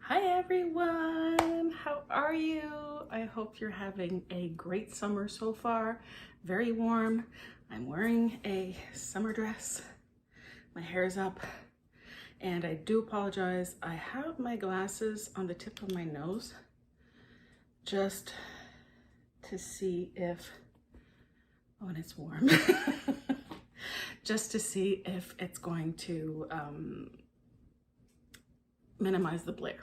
Hi everyone, how are you? I hope you're having a great summer so far. Very warm. I'm wearing a summer dress. My hair's up and I do apologize. I have my glasses on the tip of my nose just to see if, oh, and it's warm. Just to see if it's going to minimize the blare.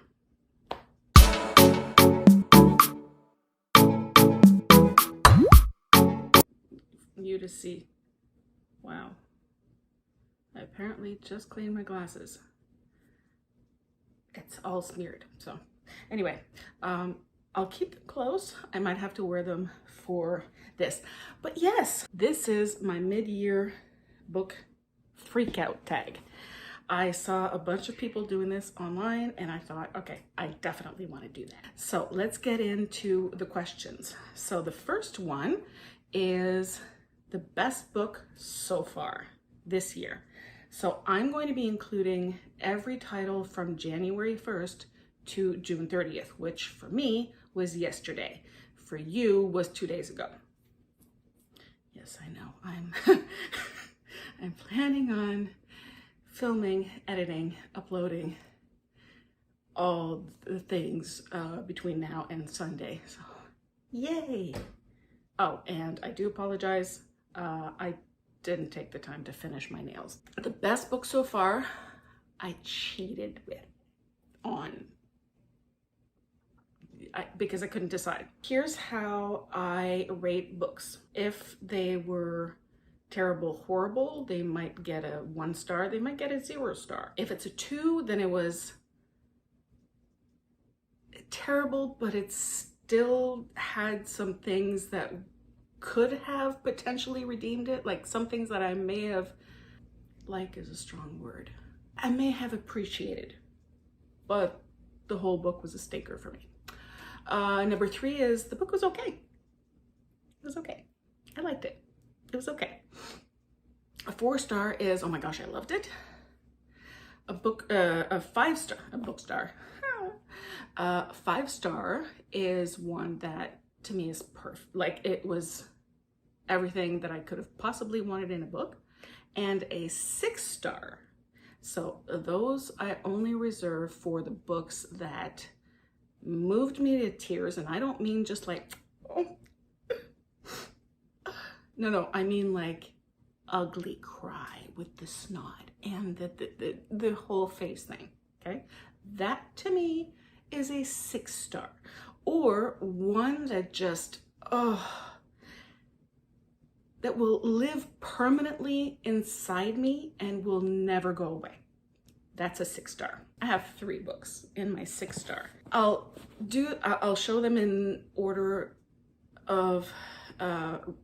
You to see. Wow. I apparently just cleaned my glasses. It's all smeared. So anyway, I'll keep them closed. I might have to wear them for this. But yes, this is my mid-year book freakout tag. I saw a bunch of people doing this online and I thought, okay, I definitely want to do that. So let's get into the questions. So the first one is the best book so far this year. So I'm going to be including every title from January 1st to June 30th, which for me was yesterday. For you was 2 days ago. Yes, I know. I'm planning on filming, editing, uploading all the things between now and Sunday. So yay. Oh, and I do apologize. I didn't take the time to finish my nails. The best book so far, I cheated with because I couldn't decide. Here's how I rate books. If they were terrible, horrible, they might get a 1 star, they might get a 0 star. If it's a 2, then it was terrible, but it still had some things that could have potentially redeemed it, like some things that I may have, like is a strong word, I may have appreciated, but the whole book was a stinker for me. Number 3 is the book was okay. It was okay. I liked it. It was okay. A 4 star is, oh my gosh, I loved it. A 5 star, a book star. 5 star is one that to me is perfect. Like it was everything that I could have possibly wanted in a book. And a 6 star. So those I only reserve for the books that moved me to tears. And I don't mean just like, oh. No, I mean like ugly cry with the snot and the whole face thing, okay? That to me is a 6 star. Or one that just, that will live permanently inside me and will never go away. That's a 6 star. I have 3 books in my 6 star. I'll show them in order of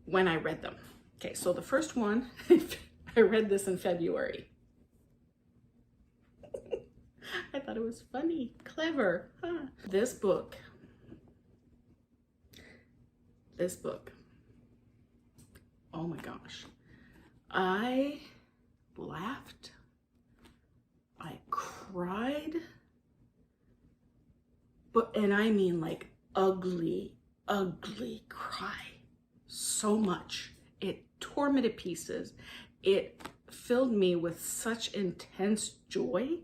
when I read them. Okay, so the first one, I read this in February. I thought it was funny, clever. Huh? This book, oh my gosh. I laughed, I cried, and I mean like ugly cry. So much. It tore me to pieces. It filled me with such intense joy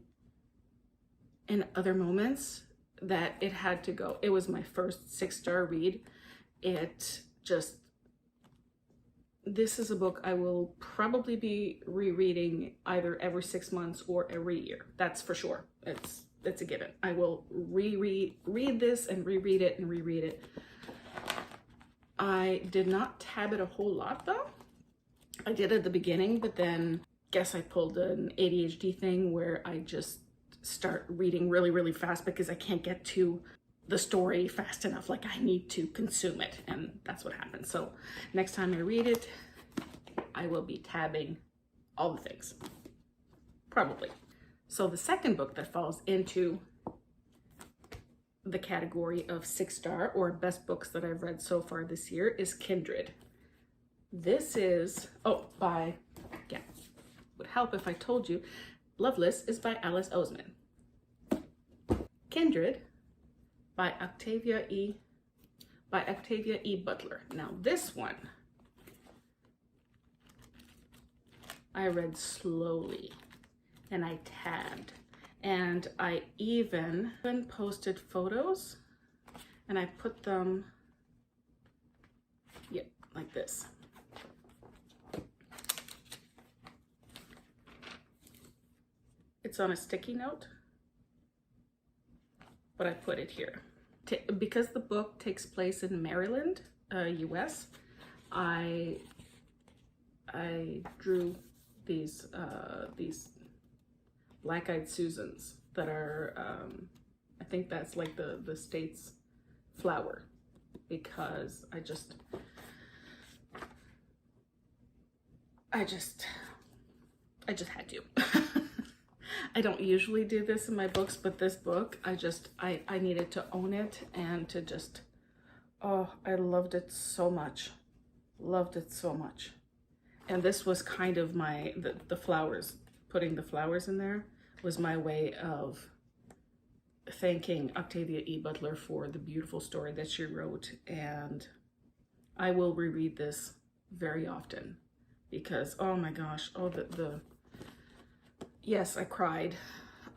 in other moments that it had to go. It was my first 6 star read. This is a book I will probably be rereading either every 6 months or every year. That's for sure. It's a given. I will read this and reread it and reread it. I did not tab it a whole lot though. I did at the beginning, but then guess I pulled an ADHD thing where I just start reading really fast because I can't get to the story fast enough. Like I need to consume it, and that's what happened. So next time I read it, I will be tabbing all the things, probably. So the second book that falls into the category of 6 star or best books that I've read so far this year is Kindred. This is, would help if I told you, Loveless is by Alice Oseman. Kindred by Octavia E. Butler. Now this one I read slowly and I tabbed, and I even posted photos and I put them, yep, like this. It's on a sticky note, but I put it here. Because the book takes place in Maryland, US, I drew these black-eyed Susans that are, I think that's like the state's flower, because I just had to. I don't usually do this in my books, but this book, I needed to own it and to just, oh, I loved it so much. Loved it so much. And this was kind of the flowers, putting the flowers in there was my way of thanking Octavia E. Butler for the beautiful story that she wrote. And I will reread this very often because, oh my gosh, oh, yes, I cried.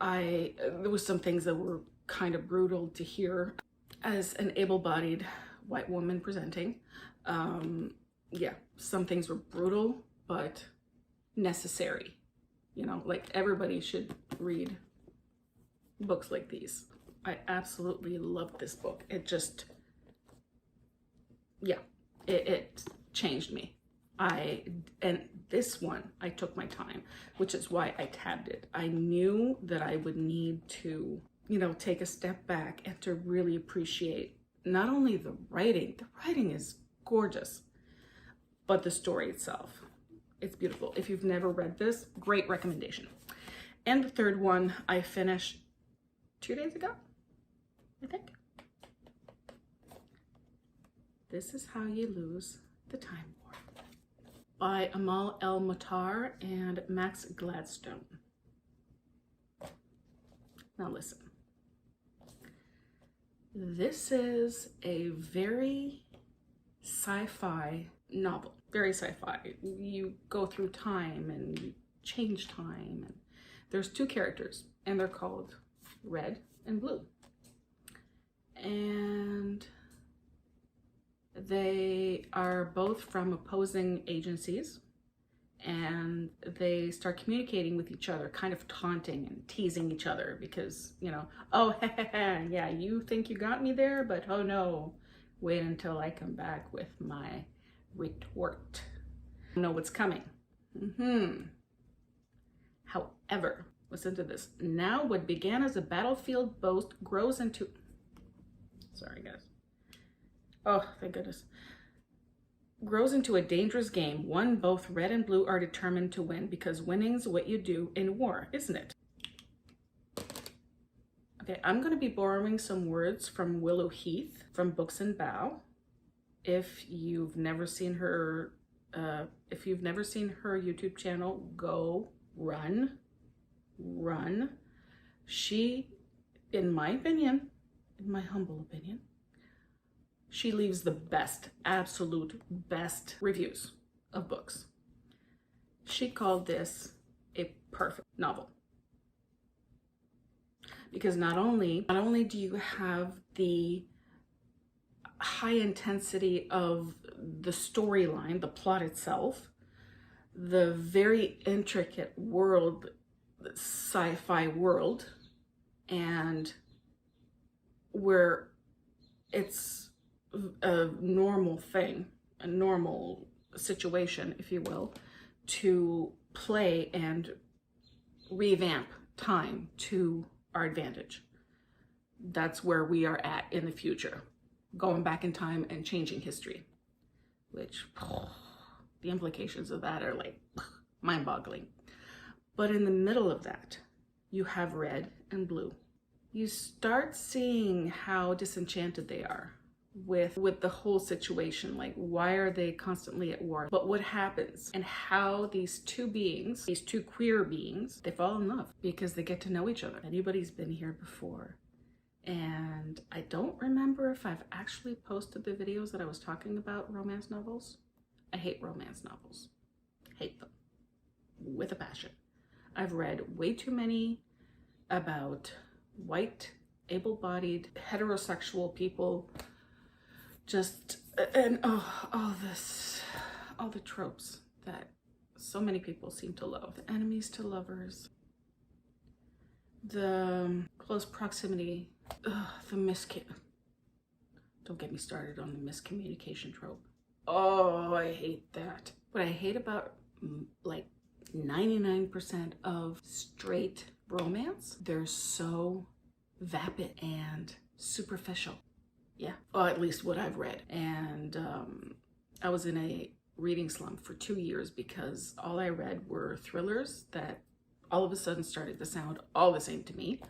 There was some things that were kind of brutal to hear as an able-bodied white woman presenting. Yeah, some things were brutal, but necessary. You know, like everybody should read books like these. I absolutely loved this book. It just, yeah, it changed me. And this one, I took my time, which is why I tabbed it. I knew that I would need to, you know, take a step back and to really appreciate not only the writing is gorgeous, but the story itself. It's beautiful. If you've never read this, great recommendation. And the third one I finished 2 days ago, I think. This Is How You Lose the Time War by Amal El-Mutar and Max Gladstone. Now listen. This is a very sci-fi novel. Very sci-fi. You go through time and you change time. And there's two characters and they're called Red and Blue. And they are both from opposing agencies, and they start communicating with each other, kind of taunting and teasing each other because, you know, oh, yeah, you think you got me there, but oh no, wait until I come back with my retort. I know what's coming. However, listen to this. Now what began as a battlefield boast grows into, sorry guys. Oh, thank goodness. Grows into a dangerous game, one both Red and Blue are determined to win, because winning's what you do in war, isn't it? Okay, I'm going to be borrowing some words from Willow Heath from Books and Bow. If you've never seen her YouTube channel, go run. She, in my opinion, in my humble opinion, she leaves the best, absolute best reviews of books. She called this a perfect novel. Because not only do you have the high intensity of the storyline, the plot itself, the very intricate world, the sci-fi world, and where it's a normal thing, a normal situation, if you will, to play and revamp time to our advantage. That's where we are at in the future, going back in time and changing history, which the implications of that are like mind-boggling. But in the middle of that, you have Red and Blue. You start seeing how disenchanted they are with the whole situation. Like, why are they constantly at war? But what happens, and how these two beings, these two queer beings, they fall in love because they get to know each other. Anybody's been here before, And I don't remember if I've actually posted the videos that I was talking about romance novels. I hate romance novels. Hate them. With a passion. I've read way too many about white, able-bodied, heterosexual people. And all the tropes that so many people seem to love. The enemies to lovers. The close proximity. Don't get me started on the miscommunication trope. Oh, I hate that. What I hate about like 99% of straight romance, they're so vapid and superficial. Yeah, or at least what I've read. And I was in a reading slump for 2 years because all I read were thrillers that all of a sudden started to sound all the same to me.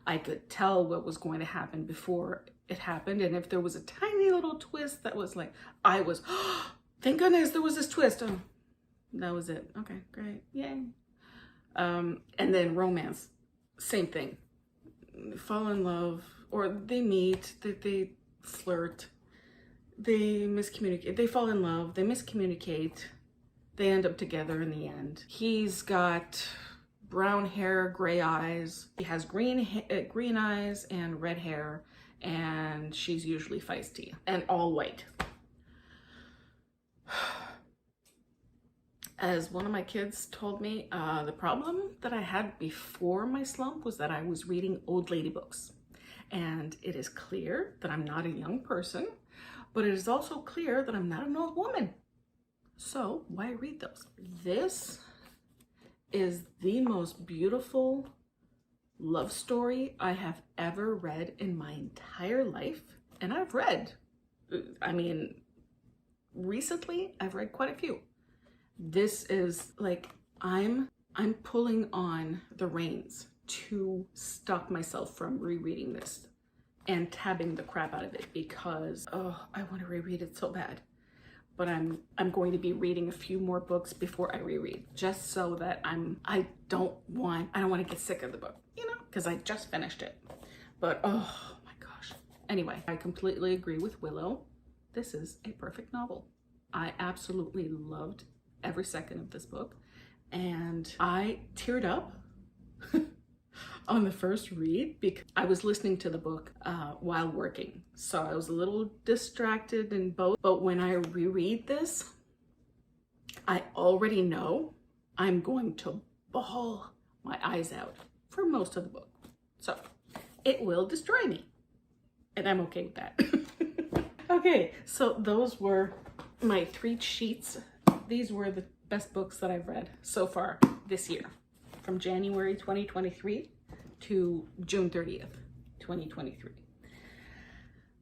I could tell what was going to happen before it happened. And if there was a tiny little twist that was like, I was, oh, thank goodness there was this twist. Oh, that was it. Okay, great. Yay. And then romance, same thing. They fall in love, or they meet, they flirt, they miscommunicate, they fall in love, they miscommunicate, they end up together in the end. He's got brown hair, gray eyes. He has green eyes and red hair, and she's usually feisty and all white. As one of my kids told me, the problem that I had before my slump was that I was reading old lady books. And it is clear that I'm not a young person, but it is also clear that I'm not an old woman. So why read those? This is the most beautiful love story I have ever read in my entire life. And I've read, recently I've read quite a few. This is like, I'm pulling on the reins to stop myself from rereading this and tabbing the crap out of it because, oh, I want to reread it so bad. But I'm going to be reading a few more books before I reread, just so that I don't want to get sick of the book, you know, because I just finished it. But oh my gosh. Anyway, I completely agree with Willow. This is a perfect novel. I absolutely loved every second of this book, and I teared up on the first read because I was listening to the book while working. So I was a little distracted in both. But when I reread this, I already know I'm going to bawl my eyes out for most of the book. So it will destroy me. And I'm okay with that. Okay, so those were my 3 sheets. These were the best books that I've read so far this year, from January 2023 to June 30th, 2023.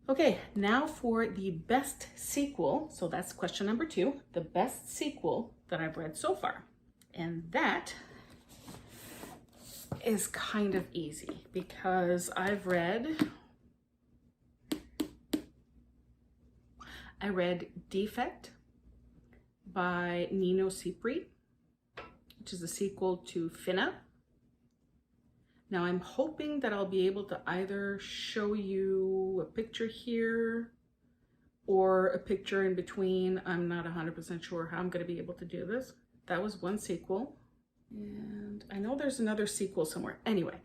Okay, now for the best sequel. So that's question number 2, the best sequel that I've read so far. And that is kind of easy because I read Defect by Nino Cipri, which is a sequel to Finna. Now I'm hoping that I'll be able to either show you a picture here or a picture in between. I'm not 100% sure how I'm going to be able to do this. That was one sequel. And I know there's another sequel somewhere. Anyway,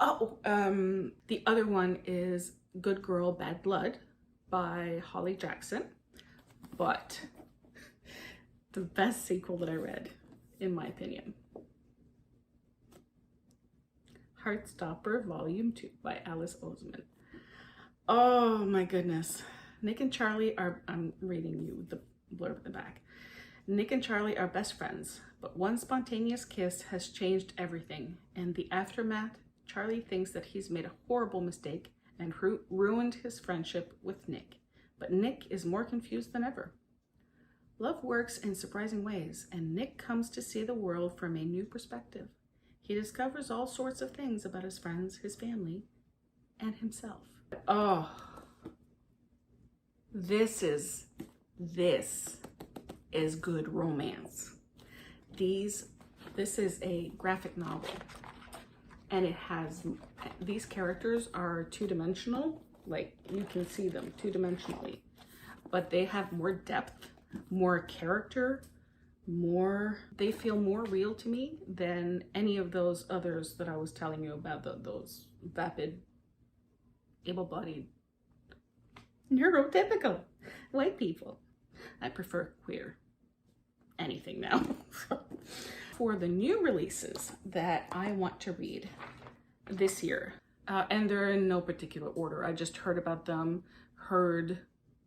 the other one is Good Girl, Bad Blood by Holly Jackson. But the best sequel that I read, in my opinion, Heartstopper Volume 2 by Alice Oseman. Oh my goodness. Nick and Charlie are, I'm reading you the blurb at the back. Nick and Charlie are best friends, but one spontaneous kiss has changed everything. In the aftermath, Charlie thinks that he's made a horrible mistake and ruined his friendship with Nick. But Nick is more confused than ever. Love works in surprising ways, and Nick comes to see the world from a new perspective. He discovers all sorts of things about his friends, his family, and himself. Oh, this is good romance. This is a graphic novel, and it has, these characters are two-dimensional, like you can see them two-dimensionally, but they have more depth, more character, they feel more real to me than any of those others that I was telling you about, those vapid, able-bodied, neurotypical white people. I prefer queer anything now. For the new releases that I want to read this year, and they're in no particular order, I just heard about them, heard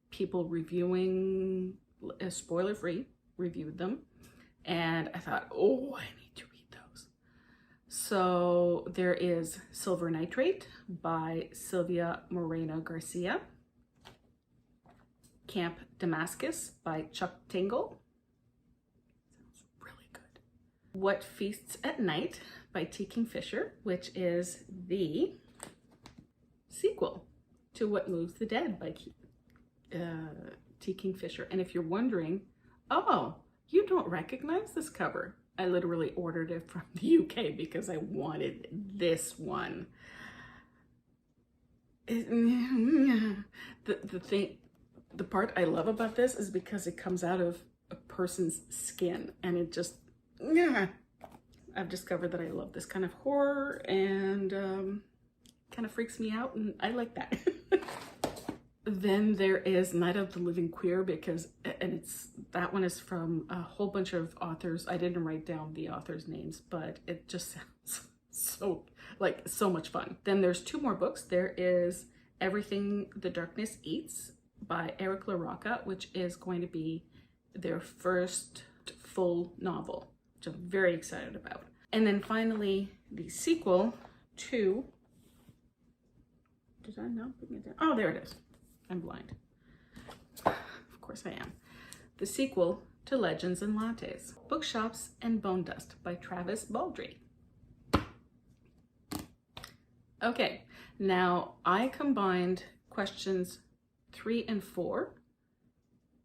people reviewing, spoiler-free, reviewed them, and I thought, oh, I need to read those. So there is Silver Nitrate by Sylvia Moreno Garcia, Camp Damascus by Chuck Tingle. Sounds really good. What Feasts at Night by T. Kingfisher, which is the sequel to What Moves the Dead by T. Kingfisher. And if you're wondering, oh, you don't recognize this cover, I literally ordered it from the UK because I wanted this one. The part I love about this is because it comes out of a person's skin, and it just, I've discovered that I love this kind of horror, and kind of freaks me out, and I like that. Then there is Night of the Living Queer, that one is from a whole bunch of authors. I didn't write down the authors' names, but it just sounds so much fun. Then there's two more books. There is Everything the Darkness Eats by Eric LaRocca, which is going to be their first full novel, which I'm very excited about. And then finally, the sequel to, did I not bring it down? Oh, there it is. I'm blind. Of course I am. The sequel to Legends and Lattes, Bookshops and Bone Dust by Travis Baldry. Okay, now I combined questions 3 and 4,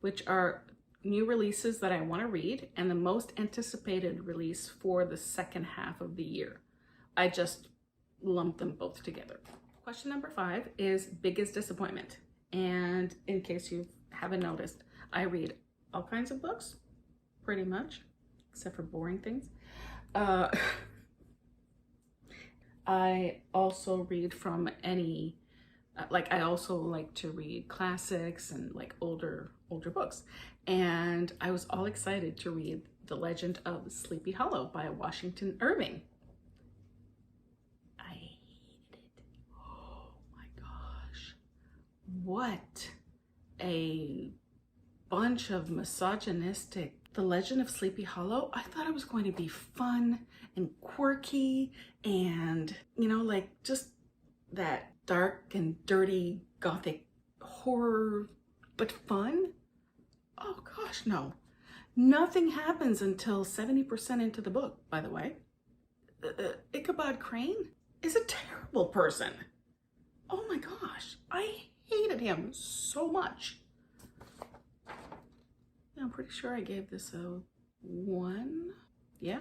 which are new releases that I want to read, and the most anticipated release for the second half of the year. I just lumped them both together. Question number 5 is Biggest Disappointment. And in case you haven't noticed, I read all kinds of books, pretty much, except for boring things. I also read from any, I also like to read classics and like older books. And I was all excited to read The Legend of Sleepy Hollow by Washington Irving. I hated it. Oh my gosh. What a bunch of misogynistic. The Legend of Sleepy Hollow, I thought it was going to be fun and quirky and, just that dark and dirty gothic horror, but fun. Oh gosh, no. Nothing happens until 70% into the book, by the way. Ichabod Crane is a terrible person. Oh my gosh, I hated him so much. I'm pretty sure I gave this a 1. Yeah,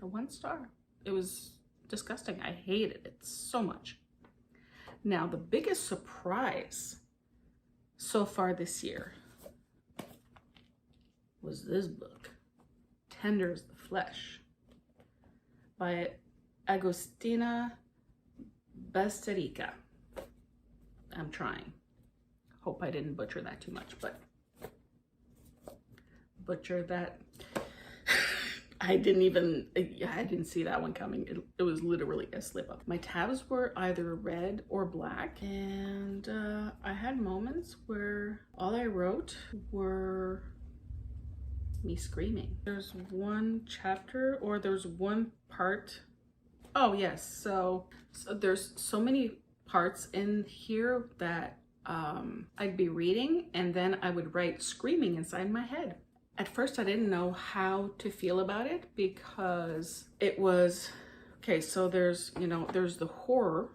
a 1 star. It was disgusting. I hated it so much. Now, the biggest surprise so far this year was this book, Tender as the Flesh, by Agostina Basterica. I'm trying. Hope I didn't butcher that too much, but butcher that. I didn't see that one coming. It was literally a slip up. My tabs were either red or black, and I had moments where all I wrote were me screaming. There's one chapter, or there's one part. Oh yes, so there's so many parts in here that I'd be reading, and then I would write screaming inside my head. At first, I didn't know how to feel about it because it was, okay, so there's the horror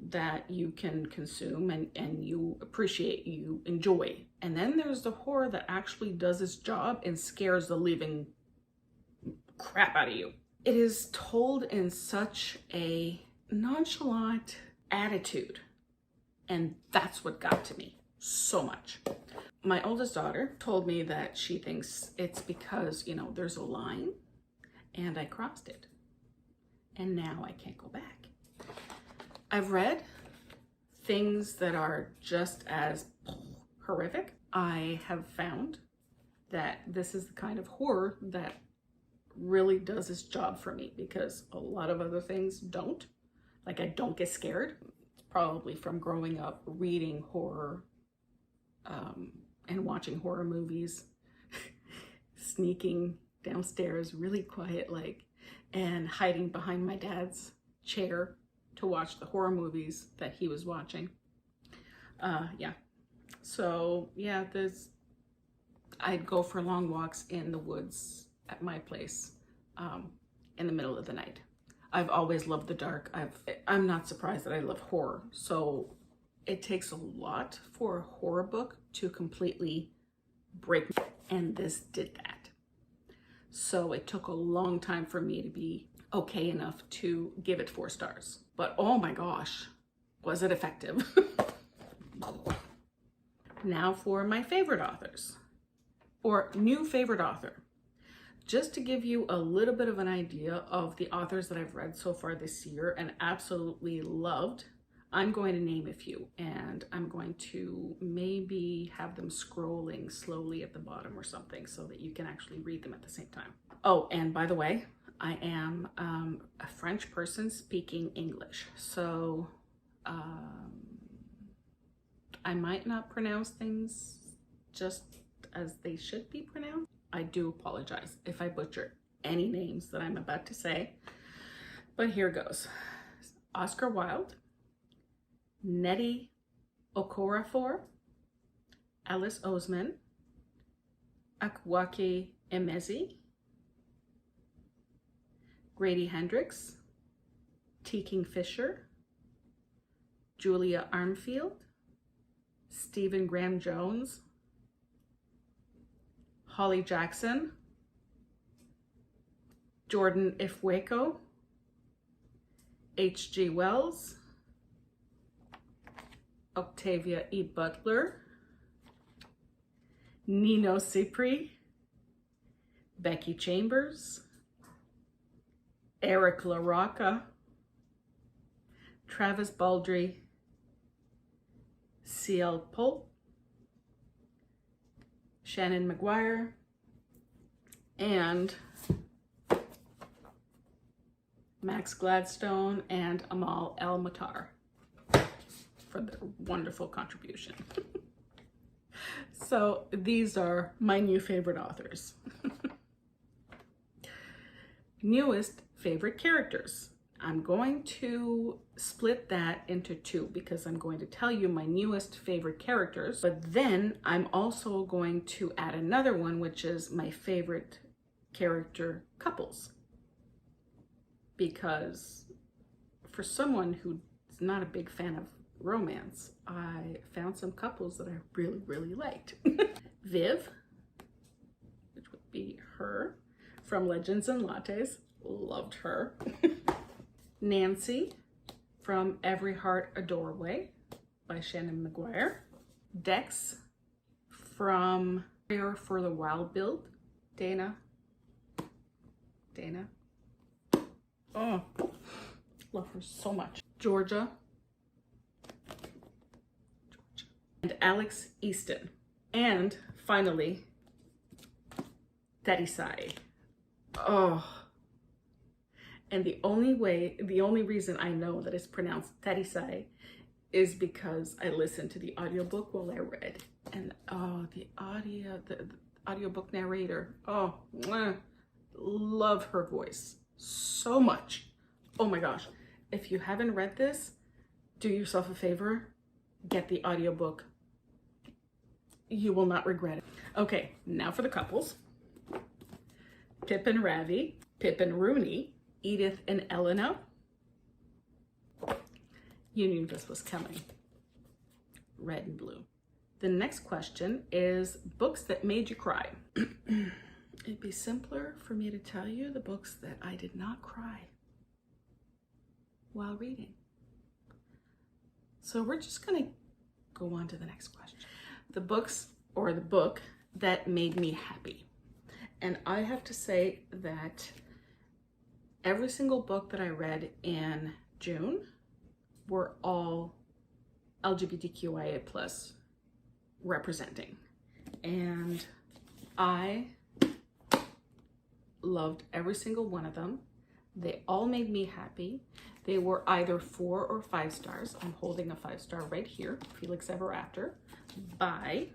that you can consume and you appreciate, you enjoy. And then there's the horror that actually does its job and scares the living crap out of you. it is told in such a nonchalant attitude. And that's what got to me so much. My oldest daughter told me that she thinks it's because, you know, there's a line and I crossed it. And now I can't go back. I've read things that are just as horrific. I have found that this is the kind of horror that really does its job for me, because a lot of other things don't. Like, I don't get scared, probably from growing up reading horror and watching horror movies, sneaking downstairs really quiet, like, and hiding behind my dad's chair to watch the horror movies that he was watching. Yeah. So yeah, I'd go for long walks in the woods at my place in the middle of the night. I've always loved the dark. I'm not surprised that I love horror. So it takes a lot for a horror book to completely break me, and this did that. So it took a long time for me to be okay enough to give it 4 stars. But oh my gosh, was it effective? Now for my favorite authors, or new favorite author. Just to give you a little bit of an idea of the authors that I've read so far this year and absolutely loved, I'm going to name a few, and I'm going to maybe have them scrolling slowly at the bottom or something so that you can actually read them at the same time. Oh, and by the way, I am a French person speaking English, so I might not pronounce things just as they should be pronounced. I do apologize if I butcher any names that I'm about to say, but here goes. Oscar Wilde, Nnedi Okorafor, Alice Oseman, Akwake Emezi, Grady Hendrix, T. Kingfisher, Julia Armfield, Stephen Graham Jones, Holly Jackson, Jordan Ifweko, H.G. Wells, Octavia E. Butler, Nino Cipri, Becky Chambers, Eric LaRocca, Travis Baldry, C.L. Polk, Shannon McGuire, and Max Gladstone and Amal El-Matar for their wonderful contribution. So these are my new favorite authors. Newest favorite characters. I'm going to split that into 2 because I'm going to tell you my newest favorite characters, but then I'm also going to add another one, which is my favorite character couples. Because for someone who's not a big fan of romance, I found some couples that I really, really liked. Viv, which would be her from Legends and Lattes, loved her. Nancy from Every Heart a Doorway by Shannon McGuire. Dex from Prayer for the Wild Build, Dana. Oh, love her so much. Georgia. And Alex Easton. And finally, Tarisai. Oh. And the only reason I know that it's pronounced Tarisai is because I listened to the audiobook while I read. And oh, the audiobook narrator, oh, love her voice so much. Oh my gosh. If you haven't read this, do yourself a favor, get the audiobook. You will not regret it. Okay, now for the couples. Pip and Ravi, Pip and Rooney, Edith and Elena. You knew this was coming. Red and blue. The next question is books that made you cry. It'd be simpler for me to tell you the books that I did not cry while reading. So we're just gonna go on to the next question. The books, or the book that made me happy. And I have to say that every single book that I read in June were all LGBTQIA plus representing. And I loved every single one of them. They all made me happy. They were either 4 or 5 stars. I'm holding a 5-star right here, Felix Ever After, by,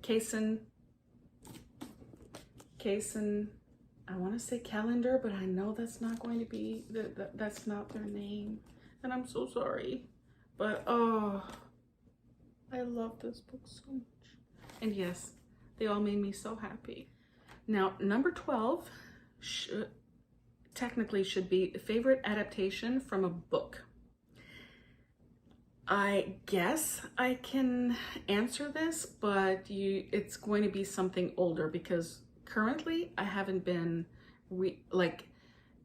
Kaysen, I want to say Calendar, but I know that's not going to be, that's not their name. And I'm so sorry. But, oh, I love this book so much. And yes, they all made me so happy. Now, number 12 technically should be favorite adaptation from a book. I guess I can answer this, but it's going to be something older because currently I haven't been,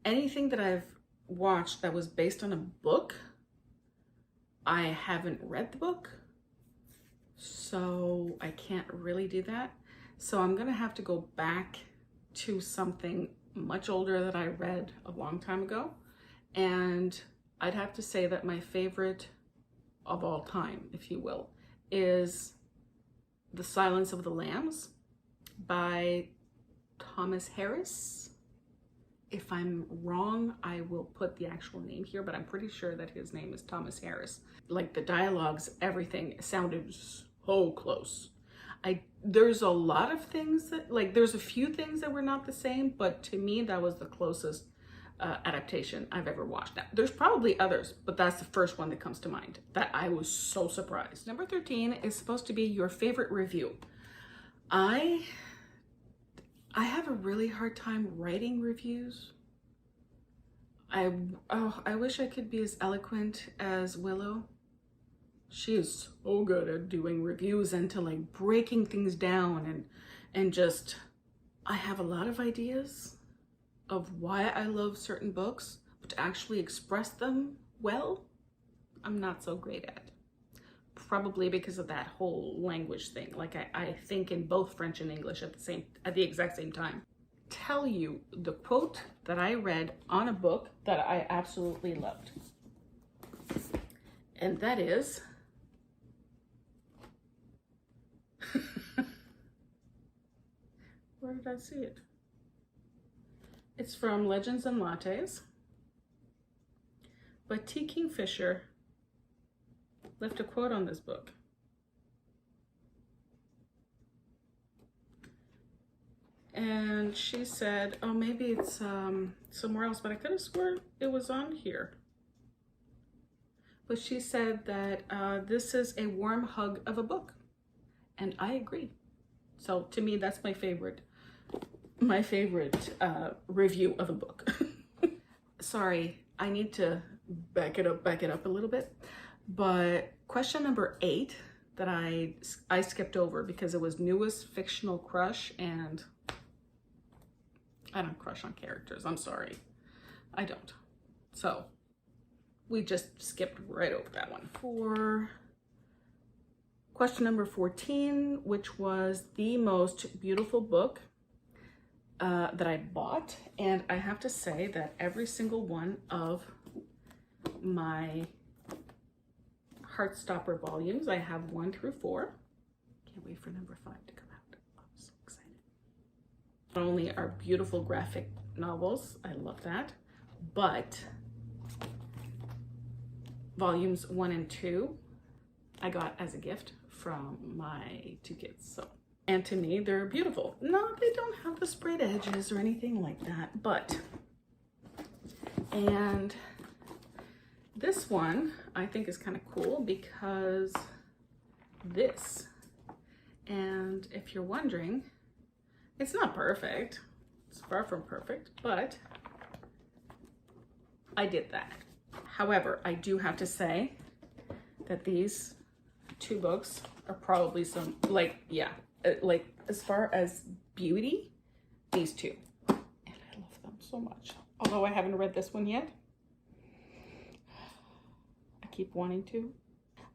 anything that I've watched that was based on a book, I haven't read the book, so I can't really do that. So I'm gonna have to go back to something much older that I read a long time ago. And I'd have to say that my favorite of all time, if you will, is The Silence of the Lambs by Thomas Harris. If I'm wrong, I will put the actual name here, but I'm pretty sure that his name is Thomas Harris. Like the dialogues, everything sounded so close. There's a lot of things that, there's a few things that were not the same, but to me, that was the closest adaptation I've ever watched. Now, there's probably others, but that's the first one that comes to mind that I was so surprised. Number 13 is supposed to be your favorite review. I have a really hard time writing reviews. I wish I could be as eloquent as Willow. She is so good at doing reviews and to breaking things down and just, I have a lot of ideas of why I love certain books, but to actually express them well, I'm not so great at. Probably because of that whole language thing. I think in both French and English at the exact same time. Tell you the quote that I read on a book that I absolutely loved. And that is, where did I see it? It's from Legends and Lattes. But T. Kingfisher left a quote on this book. And she said, oh, maybe it's somewhere else, but I could have swore it was on here. But she said that this is a warm hug of a book. And I agree. So to me, that's my favorite review of a book. Sorry, I need to back it up a little bit. But question number 8 that I skipped over because it was newest fictional crush, and I don't crush on characters. I'm sorry, I don't. So we just skipped right over that one. For question number 14, which was the most beautiful book that I bought, and I have to say that every single one of my Heartstopper volumes, I have 1 through 4. Can't wait for number 5 to come out. I'm so excited. Not only are beautiful graphic novels, I love that, but volumes 1 and 2 I got as a gift from my 2 kids. So, and to me, they're beautiful. No, they don't have the sprayed edges or anything like that, but, and this one I think is kind of cool because this, and if you're wondering, it's not perfect. It's far from perfect, but I did that. However, I do have to say that these 2 books are probably some, like, yeah, like as far as beauty, these two. And I love them so much. Although I haven't read this one yet. I keep wanting to.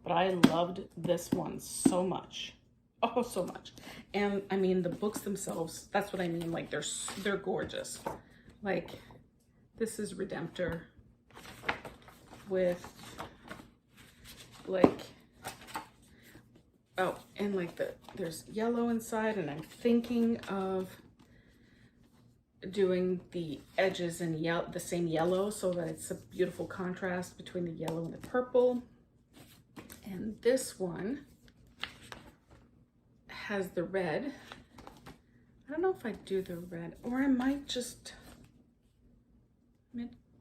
But I loved this one so much. Oh, so much. And I mean, the books themselves, that's what I mean. Like, they're gorgeous. Like, this is Redemptor with, like, oh, and like there's yellow inside, and I'm thinking of doing the edges in the same yellow so that it's a beautiful contrast between the yellow and the purple. And this one has the red. I don't know if I do the red, or I might just,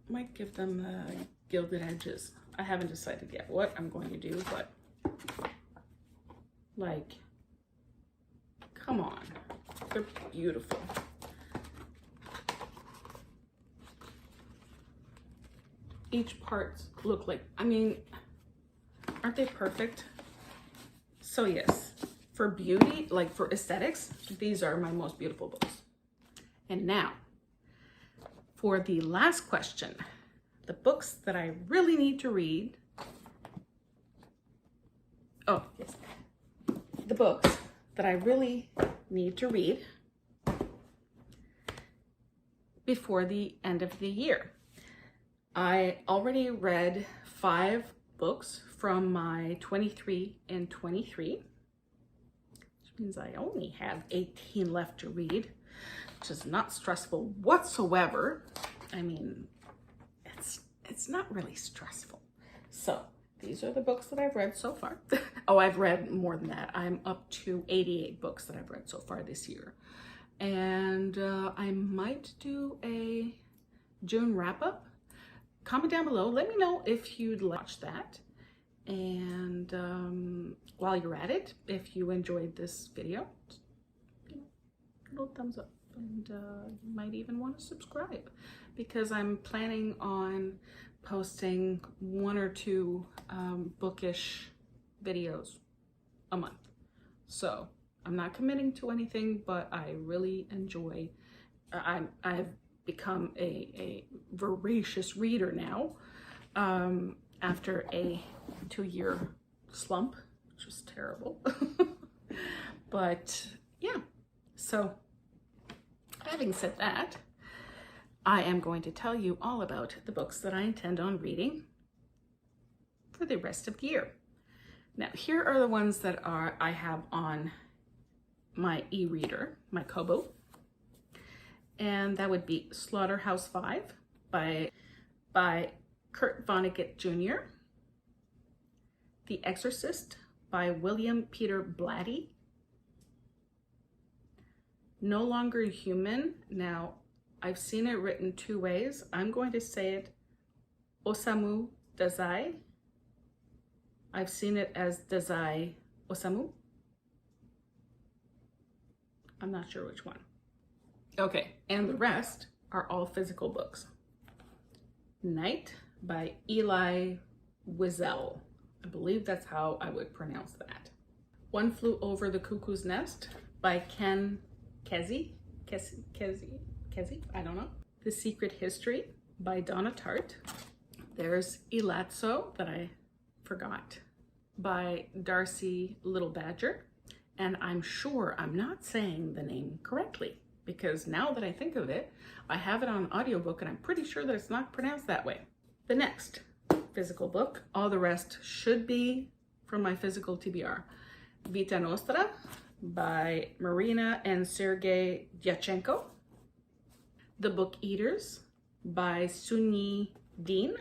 might give them the gilded edges. I haven't decided yet what I'm going to do, but like, come on, they're beautiful. Each part look like, I mean, aren't they perfect? So yes, for beauty, like for aesthetics, these are my most beautiful books. And now, for the last question, the books that I really need to read. Oh, yes. The books that I really need to read before the end of the year. I already read 5 books from my 23 and 23, which means I only have 18 left to read, which is not stressful whatsoever. I mean, it's not really stressful. So these are the books that I've read so far. Oh, I've read more than that. I'm up to 88 books that I've read so far this year. And I might do a June wrap-up. Comment down below. Let me know if you'd watch that. And while you're at it, if you enjoyed this video, you know, a little thumbs up. And you might even want to subscribe, because I'm planning on posting 1 or 2 bookish videos a month. So I'm not committing to anything, but I really enjoy, I've become a voracious reader now, after a 2-year slump, which was terrible. But yeah, so having said that, I am going to tell you all about the books that I intend on reading for the rest of the year. Now, here are the ones that I have on my e-reader, my Kobo. And that would be Slaughterhouse-Five by Kurt Vonnegut Jr. The Exorcist by William Peter Blatty. No Longer Human. Now, I've seen it written 2 ways. I'm going to say it Osamu Dazai. I've seen it as Dazai Osamu. I'm not sure which one. Okay, and the rest are all physical books. Night by Eli Wiesel. I believe that's how I would pronounce that. One Flew Over the Cuckoo's Nest by Ken Kesey, I don't know. The Secret History by Donna Tartt. There's Elazzo, that I forgot, by Darcy Little Badger. And I'm sure I'm not saying the name correctly, because now that I think of it, I have it on audiobook and I'm pretty sure that it's not pronounced that way. The next physical book, all the rest should be from my physical TBR. Vita Nostra by Marina and Sergei Dyachenko. The Book Eaters by Sunyi Dean.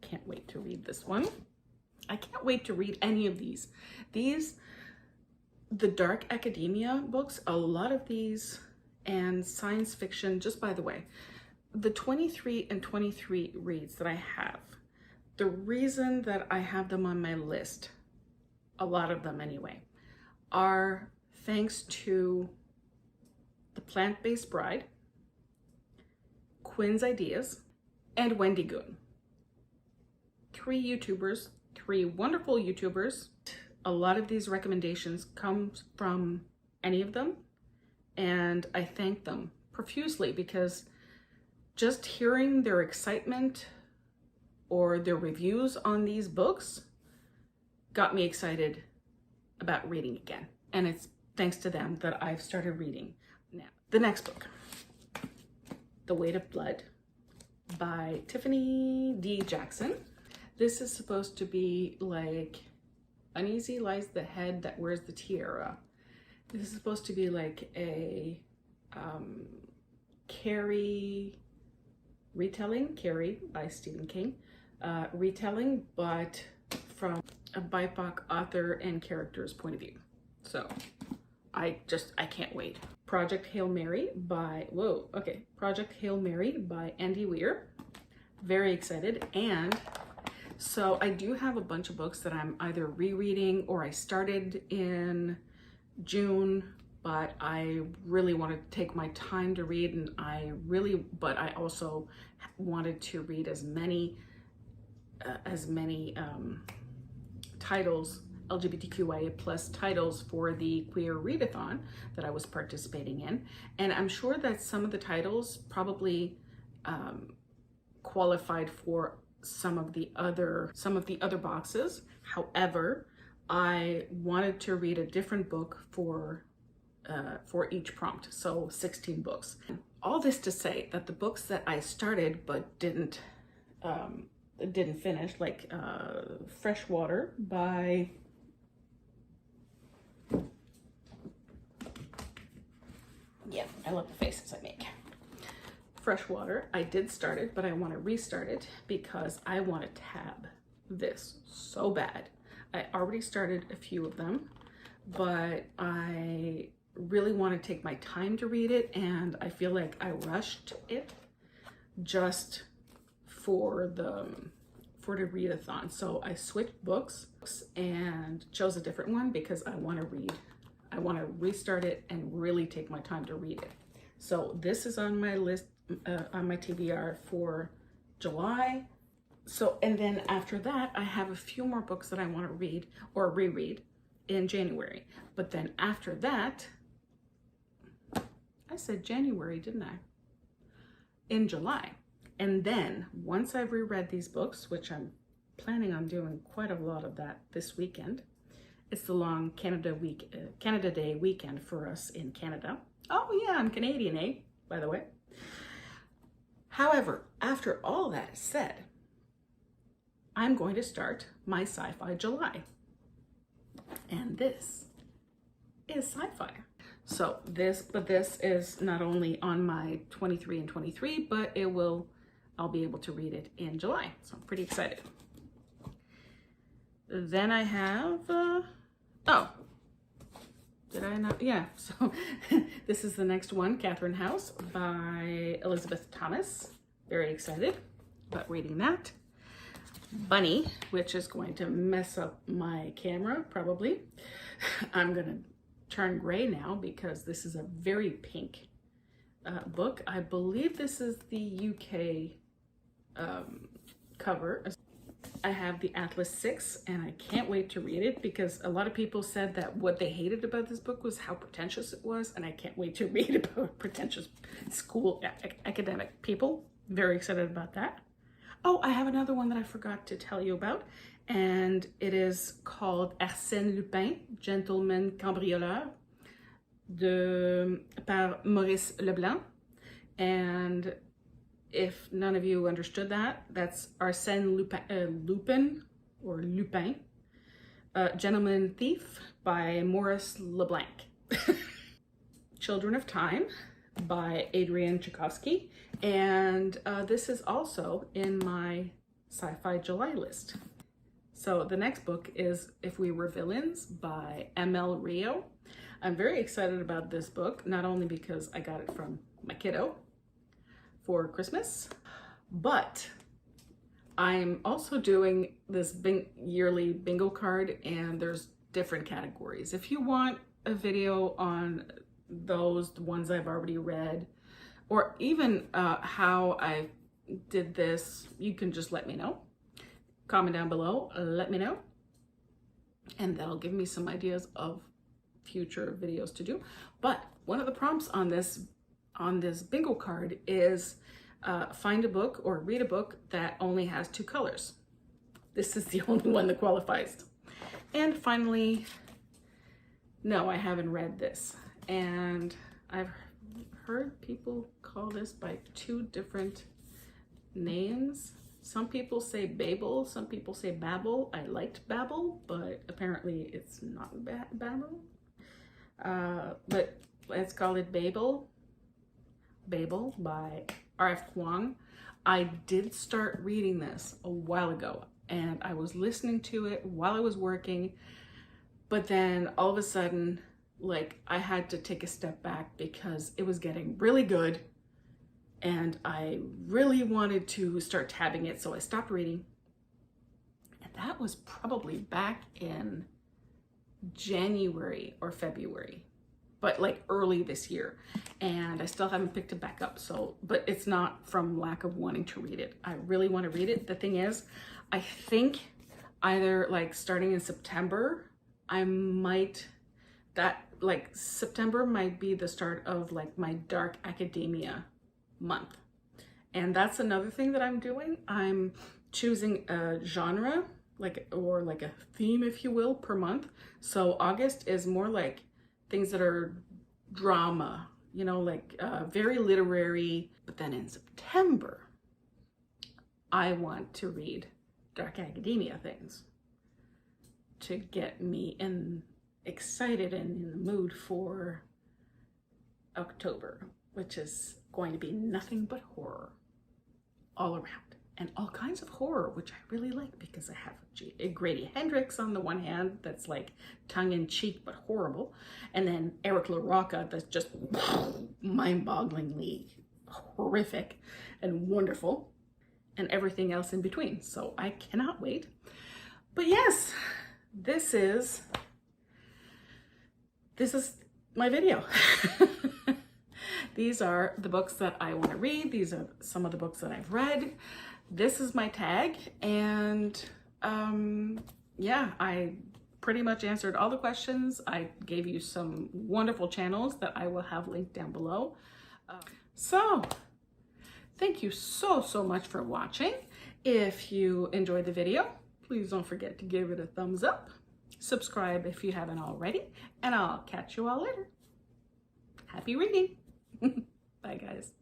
Can't wait to read this one. I can't wait to read any of these. The dark academia books, a lot of these, and science fiction, just by the way, the 23 and 23 reads that I have, the reason that I have them on my list, a lot of them anyway, are thanks to The Plant-Based Bride, Quinn's Ideas, and Wendy Goon. 3 YouTubers, 3 wonderful YouTubers. a lot of these recommendations come from any of them, and I thank them profusely because just hearing their excitement or their reviews on these books got me excited about reading again. And it's thanks to them that I've started reading now. The next book, The Weight of Blood by Tiffany D. Jackson. This is supposed to be like Uneasy Lies the Head That Wears the Tiara. This is supposed to be like a Carrie retelling, Carrie by Stephen King, retelling, but from a BIPOC author and character's point of view. So I can't wait. Project Hail Mary by, Project Hail Mary by Andy Weir. Very excited. And so I do have a bunch of books that I'm either rereading or I started in June, but I really wanted to take my time to read, and but I also wanted to read as many titles, LGBTQIA plus titles for the Queer Readathon that I was participating in. And I'm sure that some of the titles probably qualified for some of the other boxes. However, I wanted to read a different book for each prompt, so 16 books. All this to say that the books that I started but didn't finish, like Freshwater by I love the faces I make. Freshwater, I did start it, but I want to restart it because I want to tab this so bad. I already started a few of them, but I really want to take my time to read it, and I feel like I rushed it just for the readathon. So I switched books and chose a different one because I want to restart it and really take my time to read it. So this is on my list, on my TBR for July. So, and then after that, I have a few more books that I want to read or reread in January. But then after that, I said January, didn't I? In July. And then once I've reread these books, which I'm planning on doing quite a lot of that this weekend, it's the long Canada Day weekend for us in Canada. Oh yeah, I'm Canadian, eh? By the way. However, after all that is said, I'm going to start my Sci-Fi July. And this is sci-fi. So this is not only on my 23 and 23, but I'll be able to read it in July. So I'm pretty excited. Then I have, did I not? Yeah, so this is the next one, Catherine House by Elizabeth Thomas. Very excited about reading that. Bunny, which is going to mess up my camera, probably. I'm gonna turn gray now because this is a very pink book. I believe this is the UK cover. I have the Atlas 6 and I can't wait to read it because a lot of people said that what they hated about this book was how pretentious it was, and I can't wait to read about pretentious school academic people. Very excited about that. Oh, I have another one that I forgot to tell you about, and it is called Arsène Lupin, Gentleman Cambrioleur, par Maurice Leblanc. And if none of you understood that, that's Arsène Lupin, Gentleman Thief by Maurice Leblanc. Children of Time by Adrian Tchaikovsky. And this is also in my Sci-Fi July list. So the next book is If We Were Villains by M.L. Rio. I'm very excited about this book, not only because I got it from my kiddo for Christmas, but I'm also doing this yearly bingo card, and there's different categories. If you want a video on those, the ones I've already read, or even how I did this, you can just let me know. Comment down below, let me know. and that'll give me some ideas of future videos to do. But one of the prompts on this bingo card is find a book or read a book that only has 2 colors. This is the only one that qualifies. And finally, no, I haven't read this. And I've heard people call this by 2 different names. Some people say Babel, some people say Babel. I liked Babel, but apparently it's not Babel. But let's call it Babel. Babel by R.F. Kuang. I did start reading this a while ago, and I was listening to it while I was working, but then all of a sudden, like, I had to take a step back because it was getting really good and I really wanted to start tabbing it, so I stopped reading. And that was probably back in January or February, but like early this year, and I still haven't picked it back up. So, but it's not from lack of wanting to read it. I really want to read it. The thing is, I think either like starting in September, September might be the start of like my dark academia month. And that's another thing that I'm doing. I'm choosing a genre, or like a theme, if you will, per month. So August is more like things that are drama, you know, like very literary. But then in September, I want to read dark academia things to get me excited and in the mood for October, which is going to be nothing but horror all around, and all kinds of horror, which I really like because I have Grady Hendrix on the one hand, that's like tongue-in-cheek but horrible, and then Eric LaRocca, that's just mind-bogglingly horrific and wonderful, and everything else in between. So I cannot wait. But yes, this is my video. These are the books that I want to read. These are some of the books that I've read. This is my tag, and yeah, I pretty much answered all the questions. I gave you some wonderful channels that I will have linked down below. So thank you so much for watching. If you enjoyed the video, please don't forget to give it a thumbs up. Subscribe if you haven't already, and I'll catch you all later. Happy reading. Bye, guys.